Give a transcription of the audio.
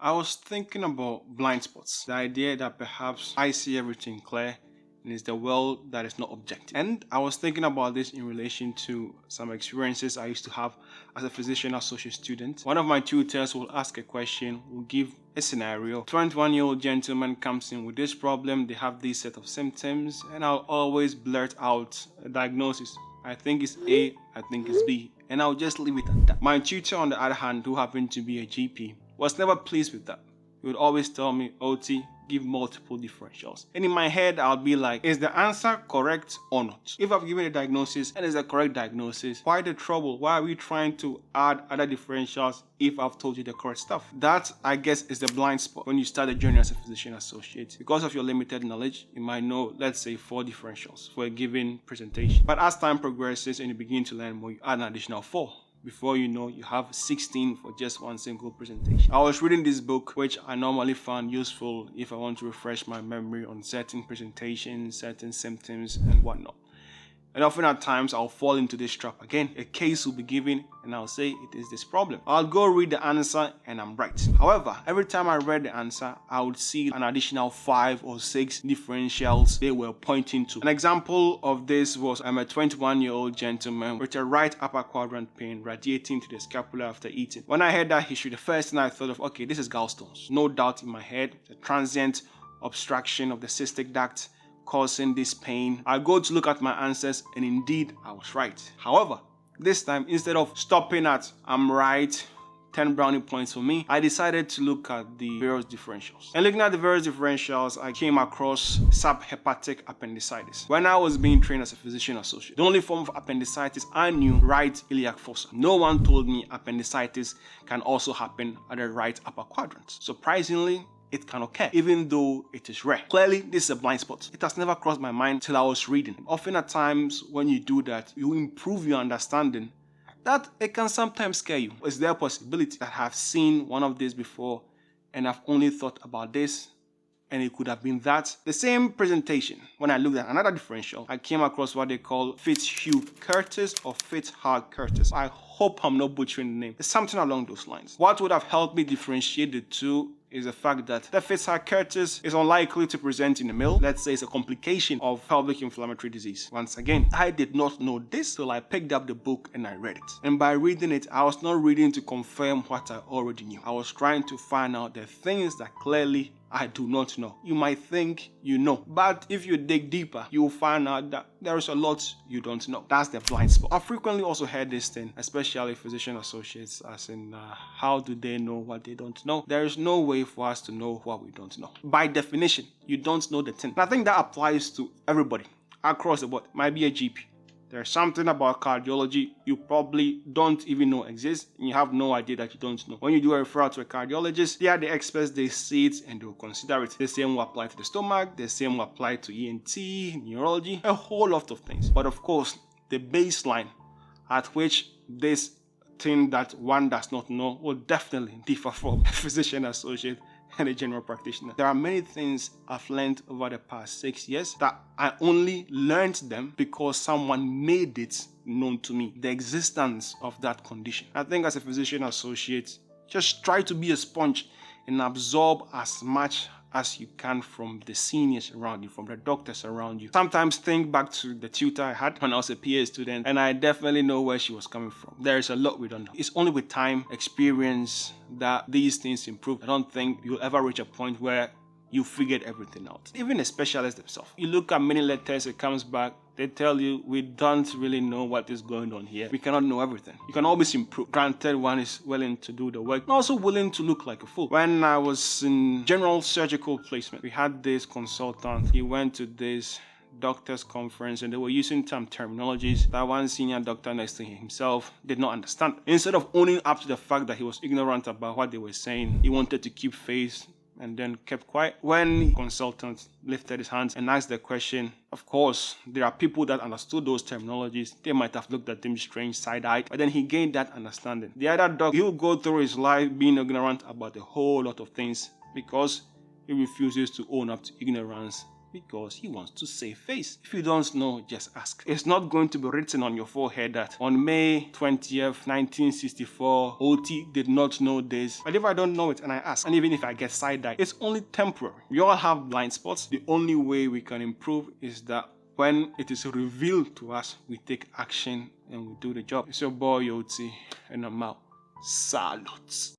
I was thinking about blind spots. The idea that perhaps I see everything clear and it's the world that is not objective. And I was thinking about this in relation to some experiences I used to have as a physician associate student. One of my tutors will ask a question, will give a scenario. 21-year-old gentleman comes in with this problem, they have this set of symptoms, and I'll always blurt out a diagnosis. I think it's A, I think it's B, and I'll just leave it at that. My tutor, on the other hand, who happened to be a GP, was never pleased with that. He would always tell me, OT, give multiple differentials. And in my head, I'll be like, is the answer correct or not? If I've given a diagnosis and it's a correct diagnosis, why the trouble? Why are we trying to add other differentials if I've told you the correct stuff? That, I guess, is the blind spot when you start a journey as a physician associate. Because of your limited knowledge, you might know, let's say, 4 differentials for a given presentation. But as time progresses and you begin to learn more, you add an additional 4. Before you know, you have 16 for just one single presentation. I was reading this book, which I normally found useful if I want to refresh my memory on certain presentations, certain symptoms, and whatnot. And often at times, I'll fall into this trap again. A case will be given, and I'll say it is this problem. I'll go read the answer, and I'm right. However, every time I read the answer, I would see an additional 5 or 6 differentials they were pointing to. An example of this was I'm a 21-year-old gentleman with a right upper quadrant pain radiating to the scapula after eating. When I heard that history, the first thing I thought of, okay, this is gallstones. No doubt in my head, the transient obstruction of the cystic duct causing this pain. I go to look at my answers, and indeed I was right. However, this time, instead of stopping at I'm right, 10 brownie points for me, I decided to look at the various differentials. And looking at the various differentials, I came across subhepatic appendicitis. When I was being trained as a physician associate, the only form of appendicitis I knew, right iliac fossa. No one told me appendicitis can also happen at the right upper quadrant. Surprisingly, it can occur, even though it is rare. Clearly, this is a blind spot. It has never crossed my mind till I was reading. Often at times, when you do that, you improve your understanding. That it can sometimes scare you. Is there a possibility that I have seen one of these before and I've only thought about this and it could have been that? The same presentation, when I looked at another differential, I came across what they call Fitzhugh-Curtis or Fitzhugh-Curtis. I hope I'm not butchering the name. It's something along those lines. What would have helped me differentiate the two is the fact that the Fitzhugh-Curtis is unlikely to present in a male. Let's say it's a complication of pelvic inflammatory disease. Once again, I did not know this till I picked up the book and I read it. And by reading it, I was not reading to confirm what I already knew. I was trying to find out the things that clearly I do not know. You might think you know, but if you dig deeper, you'll find out that there is a lot you don't know. That's the blind spot. I frequently also heard this thing, especially physician associates, as in how do they know what they don't know? There is no way for us to know what we don't know. By definition, you don't know the thing. And I think that applies to everybody across the board. Might be a GP. There's something about cardiology you probably don't even know exists, and you have no idea that you don't know. When you do a referral to a cardiologist, they are the experts, they see it and they'll consider it. The same will apply to the stomach, the same will apply to ENT, neurology, a whole lot of things. But of course, the baseline at which this thing that one does not know will definitely differ from a physician associate and a general practitioner. There are many things I've learned over the past 6 years that I only learned them because someone made it known to me, the existence of that condition. I think as a physician associate, just try to be a sponge and absorb as much as you can from the seniors around you, from the doctors around you. Sometimes think back to the tutor I had when I was a PA student, and I definitely know where she was coming from. There is a lot we don't know. It's only with time, experience, that these things improve. I don't think you'll ever reach a point where you figured everything out. Even the specialists themselves. You look at many letters, it comes back, they tell you, we don't really know what is going on here. We cannot know everything. You can always improve. Granted, one is willing to do the work, and also willing to look like a fool. When I was in general surgical placement, we had this consultant. He went to this doctor's conference and they were using some terminologies that one senior doctor next to himself did not understand. Instead of owning up to the fact that he was ignorant about what they were saying, he wanted to keep face and then kept quiet. When the consultant lifted his hands and asked the question, of course, there are people that understood those terminologies. They might have looked at him strange, side-eyed, but then he gained that understanding. The other doctor, he'll go through his life being ignorant about a whole lot of things because he refuses to own up to ignorance because he wants to save face. If you don't know, just ask. It's not going to be written on your forehead that on May 20th, 1964, OT did not know this. But if I don't know it and I ask, and even if I get side-eye, it's only temporary. We all have blind spots. The only way we can improve is that when it is revealed to us, we take action and we do the job. It's your boy OT, and I'm out. Salute.